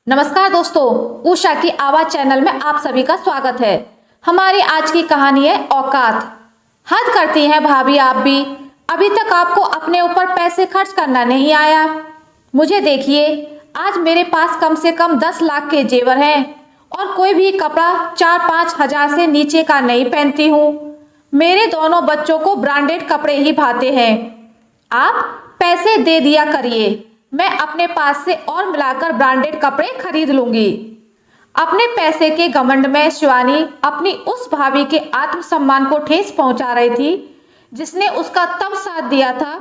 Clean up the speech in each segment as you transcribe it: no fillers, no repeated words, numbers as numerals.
नमस्कार दोस्तों, उषा की आवाज चैनल में आप सभी का स्वागत है। हमारी आज की कहानी है औकात। हद करती हैं भाभी आप भी। अभी तक आपको अपने ऊपर पैसे खर्च करना नहीं आया। मुझे देखिए, आज मेरे पास कम से कम 10 लाख के जेवर हैं और कोई भी कपड़ा 4-5 हजार से नीचे का नहीं पहनती हूँ। मेरे दोनों बच्चों को ब्रांडेड कपड़े ही भाते हैं। आप पैसे दे दिया करिए, मैं अपने पास से और मिलाकर ब्रांडेड कपड़े खरीद लूंगी। अपने पैसे के घमंड में शिवानी अपनी उस भाभी के आत्मसम्मान को ठेस पहुंचा रही थी, जिसने उसका तब साथ दिया था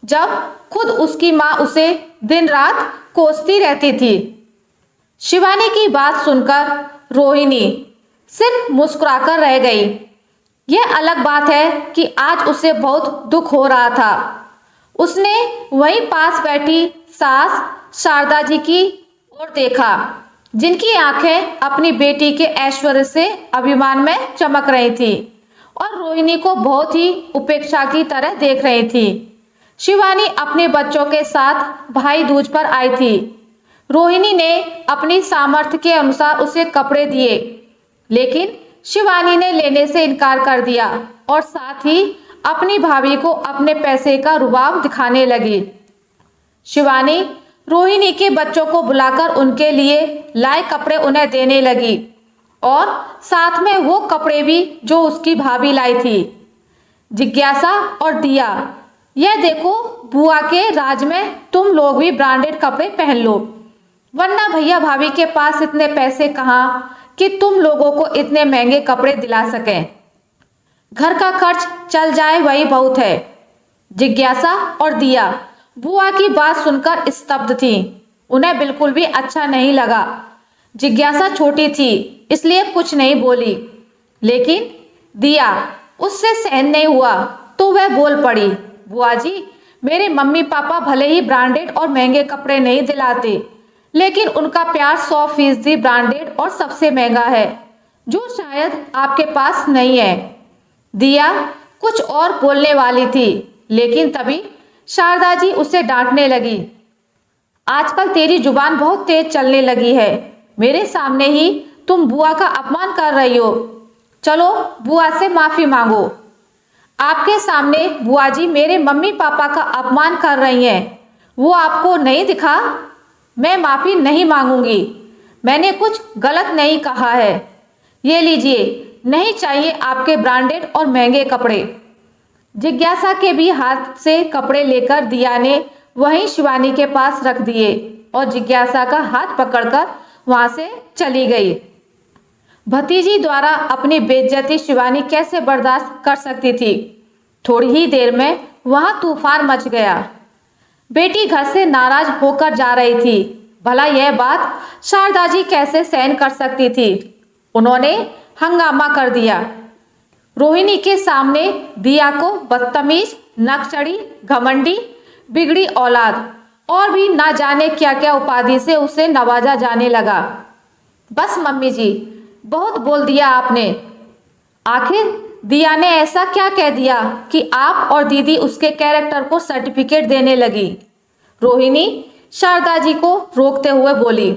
जब खुद उसकी माँ उसे दिन रात कोसती रहती थी। शिवानी की बात सुनकर रोहिणी सिर्फ मुस्कुराकर रह गई। यह अलग बात है कि आज उसे बहुत दुख हो रहा था। उसने वहीं पास बैठी सास शारदा जी की ओर देखा, जिनकी आंखें अपनी बेटी के ऐश्वर्य से अभिमान में चमक रही थी और रोहिणी को बहुत ही उपेक्षा की तरह देख रही थी। शिवानी अपने बच्चों के साथ भाई दूज पर आई थी। रोहिणी ने अपनी सामर्थ्य के अनुसार उसे कपड़े दिए, लेकिन शिवानी ने लेने से इनकार कर दिया और साथ ही अपनी भाभी को अपने पैसे का रुबाब दिखाने लगी। शिवानी रोहिणी के बच्चों को बुलाकर उनके लिए लाए कपड़े उन्हें देने लगी और साथ में वो कपड़े भी जो उसकी भाभी लाई थी। जिज्ञासा और दिया, यह देखो, बुआ के राज में तुम लोग भी ब्रांडेड कपड़े पहन लो, वरना भैया भाभी के पास इतने पैसे कहाँ कि तुम लोगों को इतने महंगे कपड़े दिला सकें। घर का खर्च चल जाए वही बहुत है। जिज्ञासा और दिया बुआ की बात सुनकर स्तब्ध थी। उन्हें बिल्कुल भी अच्छा नहीं लगा। जिज्ञासा छोटी थी इसलिए कुछ नहीं बोली, लेकिन दिया उससे सहन नहीं हुआ तो वह बोल पड़ी, बुआ जी, मेरे मम्मी पापा भले ही ब्रांडेड और महंगे कपड़े नहीं दिलाते, लेकिन उनका प्यार 100% ब्रांडेड और सबसे महंगा है, जो शायद आपके पास नहीं है। दिया कुछ और बोलने वाली थी, लेकिन तभी शारदा जी उसे डांटने लगी। आजकल तेरी जुबान बहुत तेज चलने लगी है। मेरे सामने ही तुम बुआ का अपमान कर रही हो। चलो बुआ से माफी मांगो। आपके सामने बुआ जी मेरे मम्मी पापा का अपमान कर रही हैं, वो आपको नहीं दिखा? मैं माफी नहीं मांगूंगी। मैंने कुछ गलत नहीं कहा है। ये लीजिए, नहीं चाहिए आपके ब्रांडेड और महंगे कपड़े। जिज्ञासा के भी हाथ से कपड़े लेकर दिया ने वहीं शिवानी के पास रख दिए और जिज्ञासा का हाथ पकड़कर वहां से चली गई। भतीजी द्वारा अपनी बेइज्जती शिवानी कैसे बर्दाश्त कर सकती थी। थोड़ी ही देर में वहां तूफान मच गया। बेटी घर से नाराज होकर जा रही थी। भला यह बात शारदा जी कैसे सहन कर सकती थी। उन्होंने हंगामा कर दिया। रोहिणी के सामने दिया को बदतमीज, नकचड़ी, घमंडी, बिगड़ी औलाद और भी ना जाने क्या क्या उपाधि से उसे नवाजा जाने लगा। बस मम्मी जी, बहुत बोल दिया आपने। आखिर दिया ने ऐसा क्या कह दिया कि आप और दीदी उसके कैरेक्टर को सर्टिफिकेट देने लगी? रोहिणी शारदा जी को रोकते हुए बोली।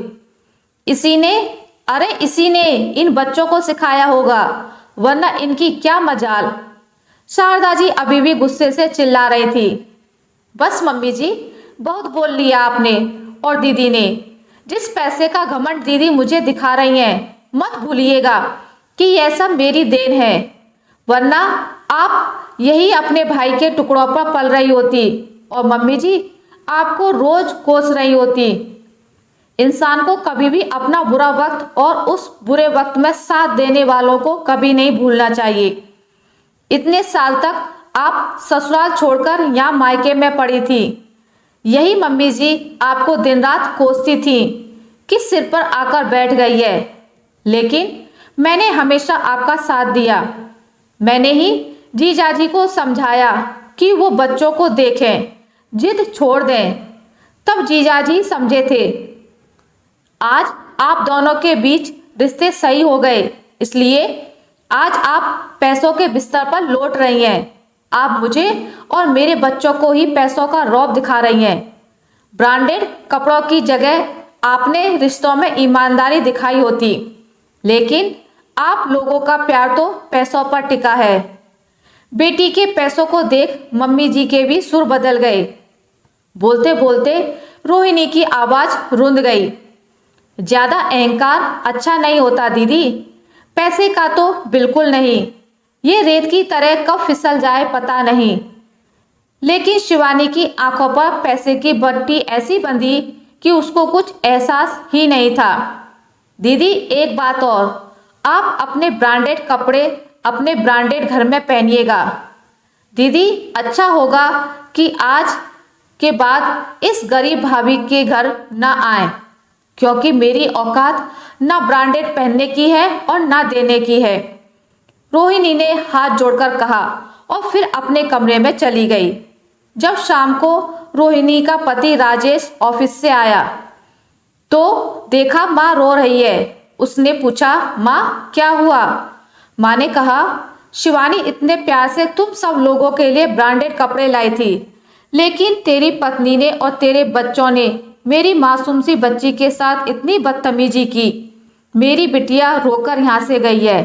इसी ने इन बच्चों को सिखाया होगा, वरना इनकी क्या मजाल। शारदा जी अभी भी गुस्से से चिल्ला रही थी। बस मम्मी जी, बहुत बोल लिया आपने और दीदी ने। जिस पैसे का घमंड दीदी मुझे दिखा रही हैं, मत भूलिएगा कि यह सब मेरी देन है, वरना आप यही अपने भाई के टुकड़ों पर पल रही होती और मम्मी जी आपको रोज कोस रही होती। इंसान को कभी भी अपना बुरा वक्त और उस बुरे वक्त में साथ देने वालों को कभी नहीं भूलना चाहिए। इतने साल तक आप ससुराल छोड़कर यहाँ मायके में पड़ी थी। यही मम्मी जी आपको दिन रात कोसती थी कि सिर पर आकर बैठ गई है, लेकिन मैंने हमेशा आपका साथ दिया। मैंने ही जीजाजी को समझाया कि वो बच्चों को देखें, जिद छोड़ दें, तब जीजाजी समझे थे। आज आप दोनों के बीच रिश्ते सही हो गए, इसलिए आज आप पैसों के बिस्तर पर लौट रही हैं। आप मुझे और मेरे बच्चों को ही पैसों का रौब दिखा रही हैं। ब्रांडेड कपड़ों की जगह आपने रिश्तों में ईमानदारी दिखाई होती, लेकिन आप लोगों का प्यार तो पैसों पर टिका है। बेटी के पैसों को देख मम्मी जी के भी सुर बदल गए। बोलते बोलते रोहिणी की आवाज रुंध गई। ज्यादा अहंकार अच्छा नहीं होता दीदी, पैसे का तो बिल्कुल नहीं। ये रेत की तरह कब फिसल जाए पता नहीं। लेकिन शिवानी की आंखों पर पैसे की बट्टी ऐसी बंधी कि उसको कुछ एहसास ही नहीं था। दीदी एक बात और, आप अपने ब्रांडेड कपड़े अपने ब्रांडेड घर में पहनिएगा। दीदी अच्छा होगा कि आज के बाद इस गरीब भाभी के घर ना आए, क्योंकि मेरी औकात ना ब्रांडेड पहनने की है और ना देने की है। रोहिणी ने हाथ जोड़कर कहा और फिर अपने कमरे में चली गई। जब शाम को रोहिणी का पति राजेश ऑफिस से आया तो देखा माँ रो रही है। उसने पूछा, माँ क्या हुआ? माँ ने कहा, शिवानी इतने प्यार से तुम सब लोगों के लिए ब्रांडेड कपड़े लाई थी, लेकिन तेरी पत्नी ने और तेरे बच्चों ने मेरी मासूम सी बच्ची के साथ इतनी बदतमीजी की। मेरी बिटिया रोकर यहाँ से गई है।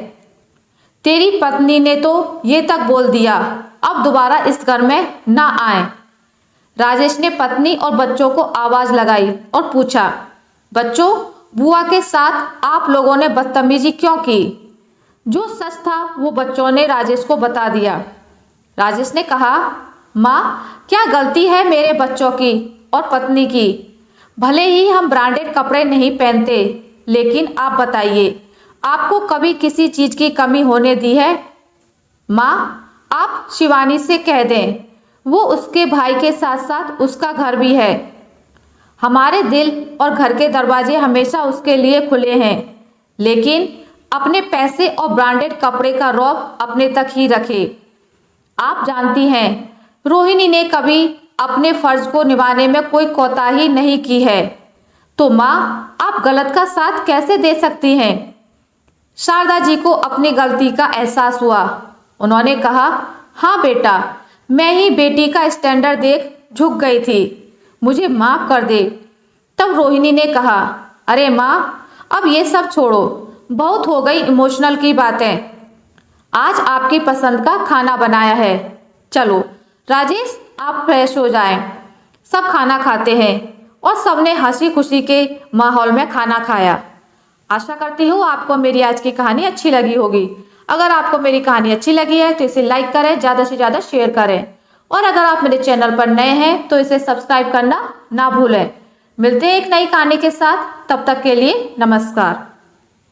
तेरी पत्नी ने तो ये तक बोल दिया अब दोबारा इस घर में ना आए। राजेश ने पत्नी और बच्चों को आवाज लगाई और पूछा, बच्चों बुआ के साथ आप लोगों ने बदतमीजी क्यों की? जो सच था वो बच्चों ने राजेश को बता दिया। राजेश ने कहा, माँ क्या गलती है मेरे बच्चों की और पत्नी की? भले ही हम ब्रांडेड कपड़े नहीं पहनते, लेकिन आप बताइए आपको कभी किसी चीज की कमी होने दी है? माँ आप शिवानी से कह दें, वो उसके भाई के साथ साथ उसका घर भी है। हमारे दिल और घर के दरवाजे हमेशा उसके लिए खुले हैं, लेकिन अपने पैसे और ब्रांडेड कपड़े का रौब अपने तक ही रखे। आप जानती हैं रोहिणी ने कभी अपने फर्ज को निभाने में कोई कोताही नहीं की है, तो माँ आप गलत का साथ कैसे दे सकती हैं? शारदा जी को अपनी गलती का एहसास हुआ। उन्होंने कहा, हाँ बेटा, मैं ही बेटी का स्टैंडर्ड देख झुक गई थी, मुझे माफ कर दे। तब रोहिणी ने कहा, अरे माँ अब ये सब छोड़ो, बहुत हो गई इमोशनल की बातें। आज आपकी पसंद का खाना बनाया है, चलो राजेश आप फ्रेश हो जाएं। सब खाना खाते हैं और सबने हंसी खुशी के माहौल में खाना खाया। आशा करती हूँ आपको मेरी आज की कहानी अच्छी लगी होगी। अगर आपको मेरी कहानी अच्छी लगी है तो इसे लाइक करें, ज़्यादा से ज़्यादा शेयर करें, और अगर आप मेरे चैनल पर नए हैं तो इसे सब्सक्राइब करना ना भूलें। मिलते हैं एक नई कहानी के साथ, तब तक के लिए नमस्कार।